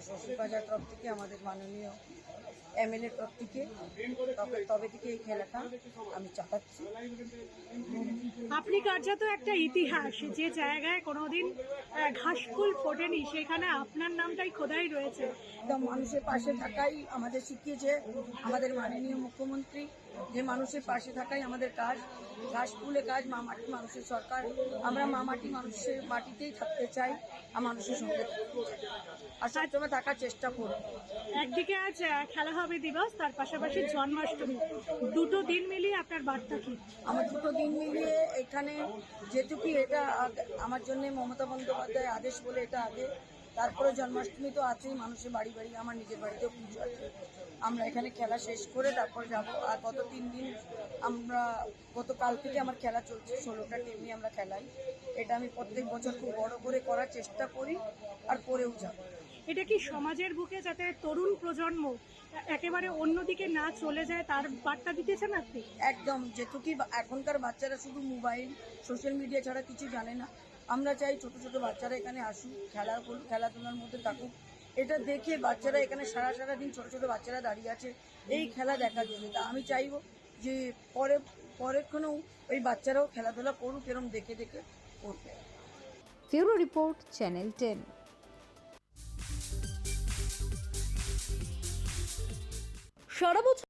শ্বশুরবাজার তরফ থেকে, আমাদের মাননীয় এমএলএ তরফ থেকে, তবে থেকে এই খেলাটা আমি চালাচ্ছি। আপনি কার্যত একটা ইতিহাস, যে জায়গায় কোনোদিন ঘাসফুল ফোটেনি সেখানে আপনার নামটাই খোদাই রয়েছে। একদম মানুষের পাশে থাকাই আমাদের শিখিয়েছে আমাদের মাননীয় মুখ্যমন্ত্রী, যে মানুষের পাশে থাকাই আমাদের কাজ। ঘাস ফুলে কাজ, মা মাটি মানুষের সরকার। আমরা মা মাটি মানুষের মাটিতেই থাকতে চাই আর মানুষের সঙ্গে থাকতে চাই, আর সবসময় থাকার চেষ্টা করব। একদিকে আজ খেলা হবে দিবস, তার পাশাপাশি জন্মাষ্টমী, দুটো দিন মিলিয়ে আপনার বার্তা কি? আমার দুটো দিন মিলিয়ে এখানে যেটুকু, এটা আমার জন্য মমতা বন্দ্যোপাধ্যায় আদেশ বলে এটা আগে, তারপরে জন্মাষ্টমী তো আছেই, মানুষের বাড়ি বাড়ি, আমার নিজের বাড়িতেও পুজো আছে। আমরা এখানে খেলা শেষ করে তারপর যাব। আর গত 3 দিন আমরা, গতকাল থেকে আমার খেলা চলছে, 16টা টিম নিয়ে আমরা খেলাই। এটা আমি প্রত্যেক বছর খুব বড় করে করার চেষ্টা করি আর করেও যাব। এটা কি সমাজের বুকে যাতে তরুণ প্রজন্ম একেবারে অন্যদিকে না চলে যায় তার বার্তা দিতেছেন আপনি? একদম, যেটুকু এখনকার বাচ্চারা শুধু মোবাইল সোশ্যাল মিডিয়া ছাড়া কিছু জানে না। আমরা চাই ছোট ছোট বাচ্চারা এখানে আসুক, খেলাধুলার মধ্যে থাকুক। এটা দেখে বাচ্চারা এখানে সারা দিন, ছোট ছোট বাচ্চারা দাঁড়িয়ে আছে এই খেলা দেখার জন্য। তা আমি চাইবো যে পরেক্ষণেও ওই বাচ্চারাও খেলাধুলা করুক, এরকম দেখে দেখে করবে। Bureau report, channel 10। সারা বছর